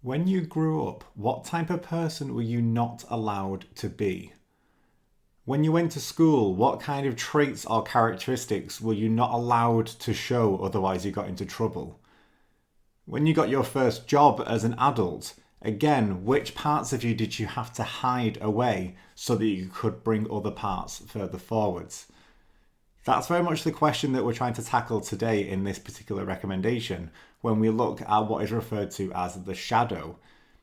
When you grew up, what type of person were you not allowed to be? When you went to school, what kind of traits or characteristics were you not allowed to show, otherwise you got into trouble? When you got your first job as an adult, again, which parts of you did you have to hide away so that you could bring other parts further forwards? That's very much the question that we're trying to tackle today in this particular recommendation when we look at what is referred to as the shadow.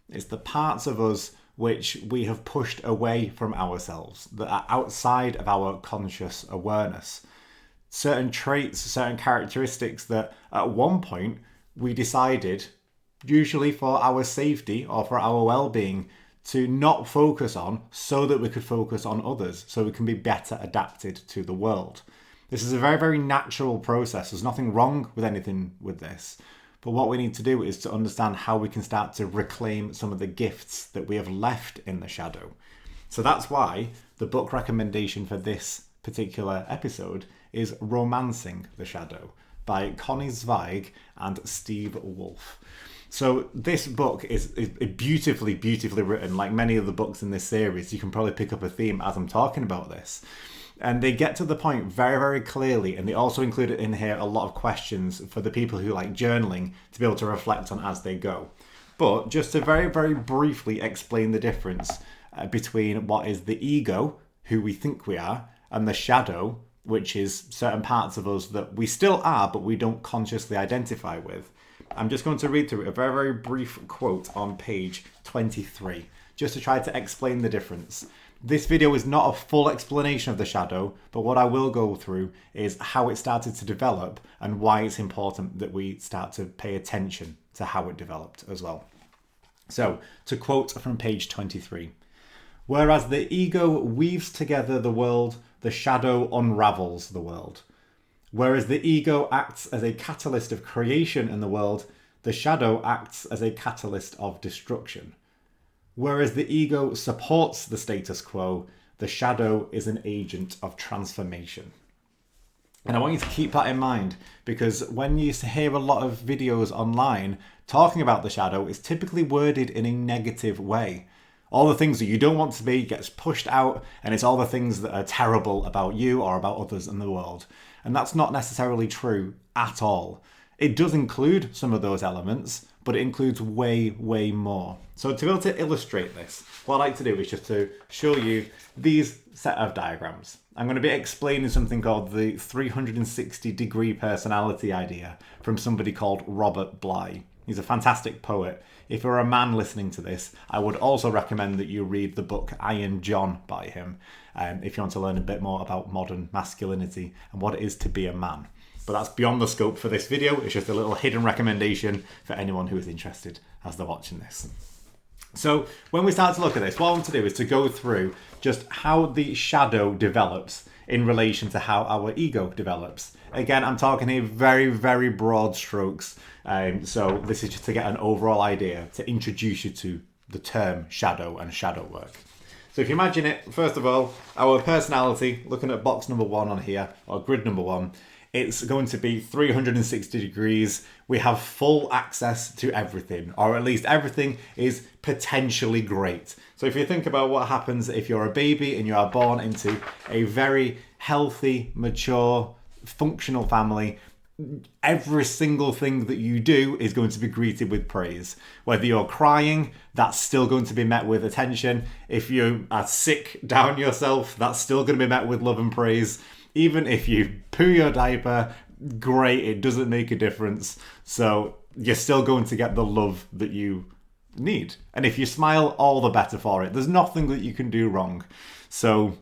It's the parts of us which we have pushed away from ourselves, that are outside of our conscious awareness. Certain traits, certain characteristics that at one point we decided, usually for our safety or for our well-being, to not focus on so that we could focus on others, so we can be better adapted to the world. This is a very, very natural process. There's nothing wrong with anything with this. But what we need to do is to understand how we can start to reclaim some of the gifts that we have left in the shadow. So that's why the book recommendation for this particular episode is Romancing the Shadow by Connie Zweig and Steve Wolf. So this book is beautifully, beautifully written. Like many of the books in this series, you can probably pick up a theme as I'm talking about this. And they get to the point very, very clearly. And they also include in here a lot of questions for the people who like journaling to be able to reflect on as they go. But just to very, very briefly explain the difference between what is the ego, who we think we are, and the shadow, which is certain parts of us that we still are, but we don't consciously identify with. I'm just going to read through a very, very brief quote on page 23, just to try to explain the difference. This video is not a full explanation of the shadow, but what I will go through is how it started to develop and why it's important that we start to pay attention to how it developed as well. So, to quote from page 23, whereas the ego weaves together the world, the shadow unravels the world. Whereas the ego acts as a catalyst of creation in the world, the shadow acts as a catalyst of destruction. Whereas the ego supports the status quo, the shadow is an agent of transformation. And I want you to keep that in mind, because when you hear a lot of videos online talking about the shadow, it's typically worded in a negative way. All the things that you don't want to be gets pushed out, and it's all the things that are terrible about you or about others in the world. And that's not necessarily true at all. It does include some of those elements, but it includes way, way more. So to be able to illustrate this, what I like to do is just to show you these set of diagrams. I'm going to be explaining something called the 360-degree personality idea from somebody called Robert Bly. He's a fantastic poet. If you're a man listening to this, I would also recommend that you read the book Iron John by him, if you want to learn a bit more about modern masculinity and what it is to be a man. But that's beyond the scope for this video. It's just a little hidden recommendation for anyone who is interested as they're watching this. So when we start to look at this, what I want to do is to go through just how the shadow develops in relation to how our ego develops. Again, I'm talking here very, very broad strokes. So this is just to get an overall idea, to introduce you to the term shadow and shadow work. So if you imagine it, first of all, our personality, looking at box number 1 on here, or grid number 1, it's going to be 360 degrees. We have full access to everything, or at least everything is potentially great. So if you think about what happens if you're a baby and you are born into a very healthy, mature, functional family, every single thing that you do is going to be greeted with praise. Whether you're crying, that's still going to be met with attention. If you are sick down yourself, that's still going to be met with love and praise. Even if you poo your diaper, great, it doesn't make a difference. So you're still going to get the love that you need. And if you smile, all the better for it. There's nothing that you can do wrong. So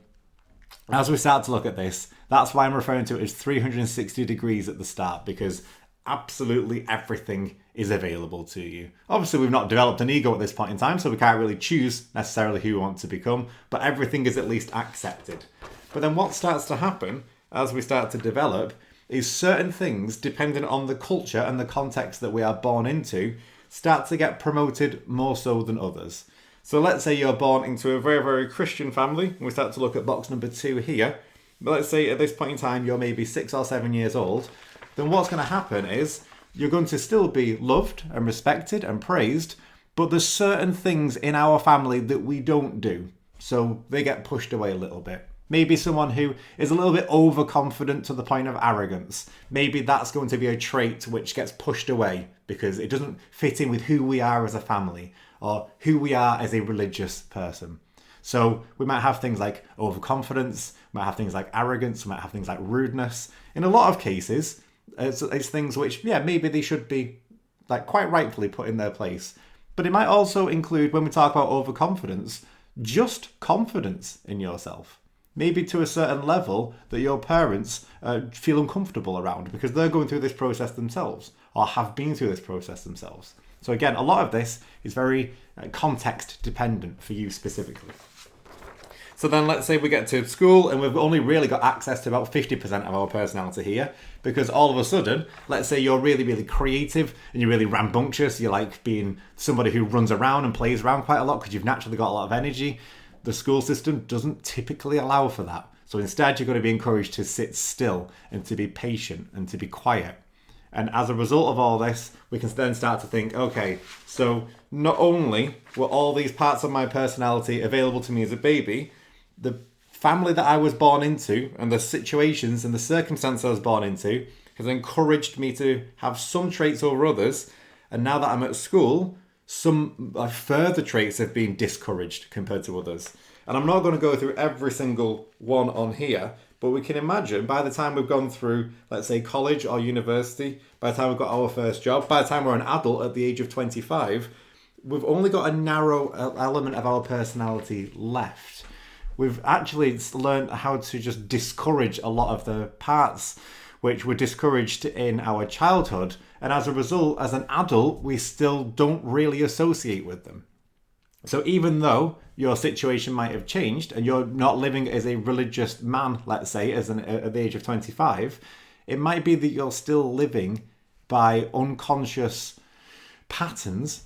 as we start to look at this, that's why I'm referring to it as 360 degrees at the start, because absolutely everything is available to you. Obviously, we've not developed an ego at this point in time, so we can't really choose necessarily who we want to become, but everything is at least accepted. But then what starts to happen as we start to develop is certain things, depending on the culture and the context that we are born into, start to get promoted more so than others. So let's say you're born into a very, very Christian family, and we start to look at box number 2 here. But let's say at this point in time, you're maybe 6 or 7 years old. Then what's going to happen is you're going to still be loved and respected and praised, but there's certain things in our family that we don't do. So they get pushed away a little bit. Maybe someone who is a little bit overconfident to the point of arrogance. Maybe that's going to be a trait which gets pushed away because it doesn't fit in with who we are as a family or who we are as a religious person. So we might have things like overconfidence, we might have things like arrogance, we might have things like rudeness. In a lot of cases, it's things which, maybe they should be like quite rightfully put in their place. But it might also include, when we talk about overconfidence, just confidence in yourself. Maybe to a certain level that your parents feel uncomfortable around because they're going through this process themselves or have been through this process themselves. So again, a lot of this is very context dependent for you specifically. So then let's say we get to school and we've only really got access to about 50% of our personality here, because all of a sudden, let's say you're really, really creative and you're really rambunctious. You like being somebody who runs around and plays around quite a lot because you've naturally got a lot of energy. The school system doesn't typically allow for that. So instead, you're going to be encouraged to sit still and to be patient and to be quiet. And as a result of all this, we can then start to think, okay, so not only were all these parts of my personality available to me as a baby, the family that I was born into and the situations and the circumstances I was born into has encouraged me to have some traits over others. And now that I'm at school, some further traits have been discouraged compared to others. And I'm not going to go through every single one on here, but we can imagine by the time we've gone through, let's say, college or university, by the time we've got our first job, by the time we're an adult at the age of 25, we've only got a narrow element of our personality left. We've actually learned how to just discourage a lot of the parts which were discouraged in our childhood. And as a result, as an adult, we still don't really associate with them. So even though your situation might have changed and you're not living as a religious man, let's say, at the age of 25, it might be that you're still living by unconscious patterns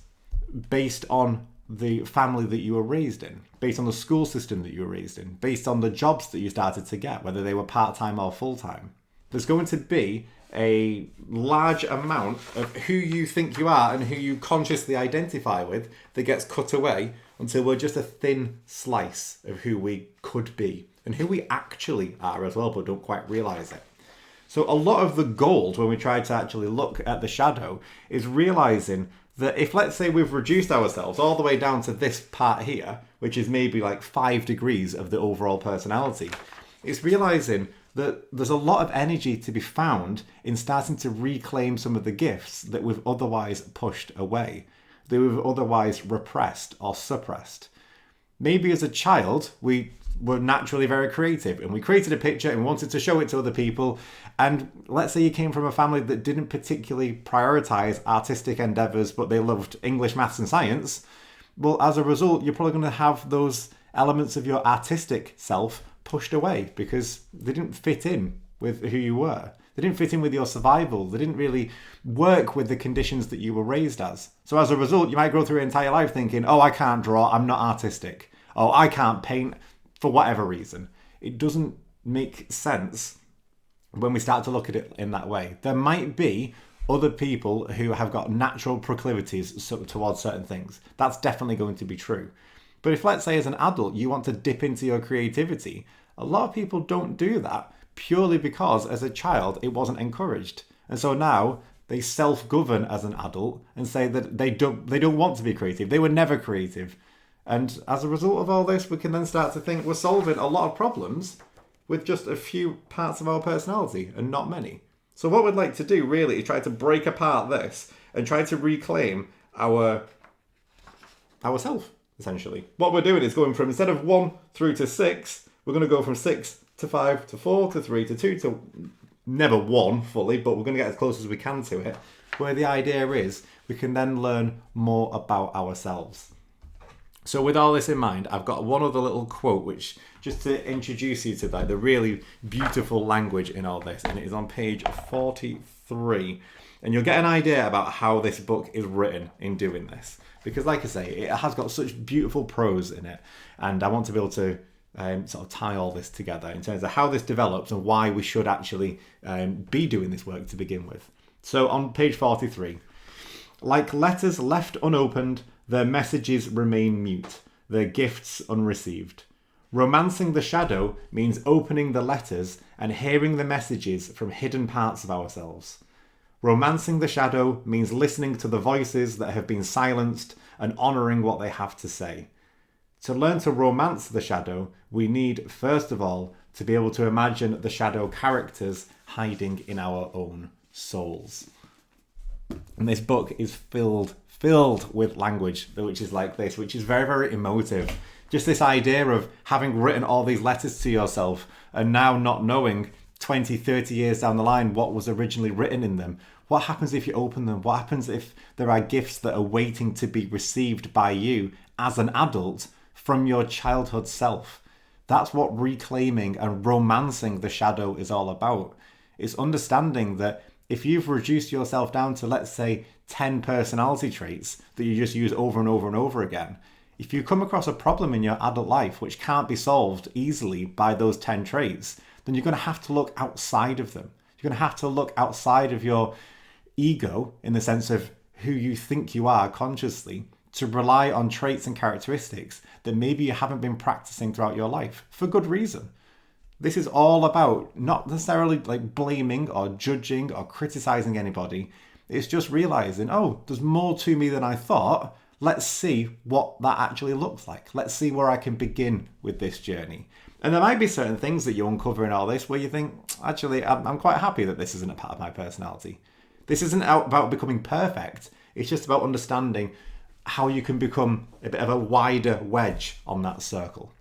based on the family that you were raised in, based on the school system that you were raised in, based on the jobs that you started to get, whether they were part-time or full-time. There's going to be a large amount of who you think you are and who you consciously identify with that gets cut away until we're just a thin slice of who we could be and who we actually are as well, but don't quite realize it. So a lot of the gold when we try to actually look at the shadow is realizing that if, let's say, we've reduced ourselves all the way down to this part here, which is maybe like 5 degrees of the overall personality, it's realizing that there's a lot of energy to be found in starting to reclaim some of the gifts that we've otherwise pushed away, that we've otherwise repressed or suppressed. Maybe as a child, we were naturally very creative and we created a picture and wanted to show it to other people. And let's say you came from a family that didn't particularly prioritize artistic endeavors, but they loved English, maths and science. Well, as a result, you're probably going to have those elements of your artistic self pushed away because they didn't fit in with who you were. They didn't fit in with your survival. They didn't really work with the conditions that you were raised as. So as a result, you might go through your entire life thinking, oh, I can't draw, I'm not artistic. Oh, I can't paint for whatever reason. It doesn't make sense when we start to look at it in that way. There might be other people who have got natural proclivities towards certain things. That's definitely going to be true. But if, let's say, as an adult, you want to dip into your creativity, a lot of people don't do that purely because as a child, it wasn't encouraged. And so now they self-govern as an adult and say that they don't want to be creative. They were never creative. And as a result of all this, we can then start to think we're solving a lot of problems with just a few parts of our personality and not many. So what we'd like to do really is try to break apart this and try to reclaim ourself, essentially. What we're doing is going from, instead of 1 through to 6, we're going to go from 6 to 5 to 4 to 3 to 2 to never 1 fully, but we're going to get as close as we can to it, where the idea is we can then learn more about ourselves. So with all this in mind, I've got one other little quote, which just to introduce you to that, the really beautiful language in all this, and it is on page 43. And you'll get an idea about how this book is written in doing this. Because like I say, it has got such beautiful prose in it. And I want to be able to sort of tie all this together in terms of how this develops and why we should actually be doing this work to begin with. So on page 43, Like letters left unopened, their messages remain mute, their gifts unreceived. Romancing the shadow means opening the letters and hearing the messages from hidden parts of ourselves. Romancing the shadow means listening to the voices that have been silenced and honouring what they have to say. To learn to romance the shadow, we need, first of all, to be able to imagine the shadow characters hiding in our own souls. And this book is filled with language which is like this, which is very, very emotive. Just this idea of having written all these letters to yourself and now not knowing 20, 30 years down the line what was originally written in them. What happens if you open them? What happens if there are gifts that are waiting to be received by you as an adult from your childhood self? That's what reclaiming and romancing the shadow is all about. It's understanding that if you've reduced yourself down to, let's say, 10 personality traits that you just use over and over and over again, if you come across a problem in your adult life which can't be solved easily by those 10 traits, then you're going to have to look outside of them. You're going to have to look outside of your ego, in the sense of who you think you are consciously, to rely on traits and characteristics that maybe you haven't been practicing throughout your life for good reason. This is all about not necessarily like blaming or judging or criticizing anybody. It's just realizing, oh, there's more to me than I thought. Let's see what that actually looks like. Let's see where I can begin with this journey. And there might be certain things that you uncover in all this where you think, actually, I'm quite happy that this isn't a part of my personality. This isn't about becoming perfect. It's just about understanding how you can become a bit of a wider wedge on that circle.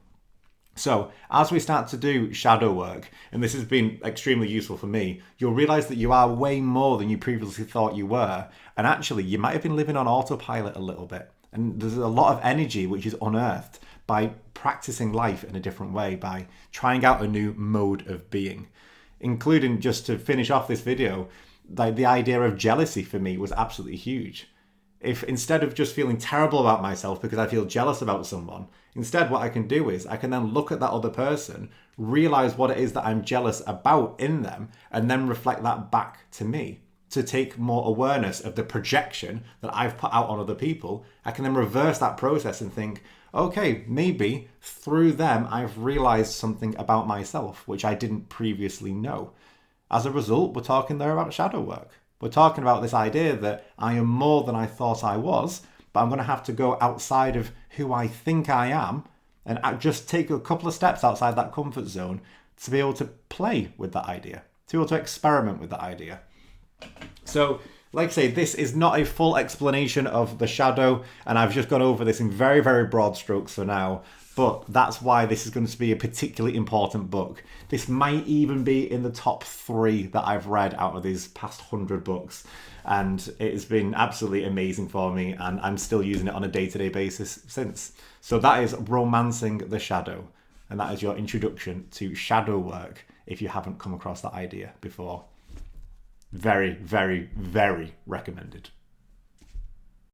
So as we start to do shadow work, and this has been extremely useful for me, you'll realize that you are way more than you previously thought you were. And actually, you might have been living on autopilot a little bit. And there's a lot of energy which is unearthed by practicing life in a different way, by trying out a new mode of being. Including, just to finish off this video, like the idea of jealousy for me was absolutely huge. If instead of just feeling terrible about myself because I feel jealous about someone, instead what I can do is I can then look at that other person, realize what it is that I'm jealous about in them, and then reflect that back to me. To take more awareness of the projection that I've put out on other people, I can then reverse that process and think, okay, maybe through them I've realized something about myself which I didn't previously know. As a result, we're talking there about shadow work. We're talking about this idea that I am more than I thought I was, but I'm going to have to go outside of who I think I am and just take a couple of steps outside that comfort zone to be able to play with that idea, to be able to experiment with that idea. So, like I say, this is not a full explanation of the shadow, and I've just gone over this in very, very broad strokes for now. But that's why this is going to be a particularly important book. This might even be in the top 3 that I've read out of these past 100 books. And it has been absolutely amazing for me, and I'm still using it on a day-to-day basis since. So that is Romancing the Shadow. And that is your introduction to shadow work if you haven't come across that idea before. Very, very, very recommended.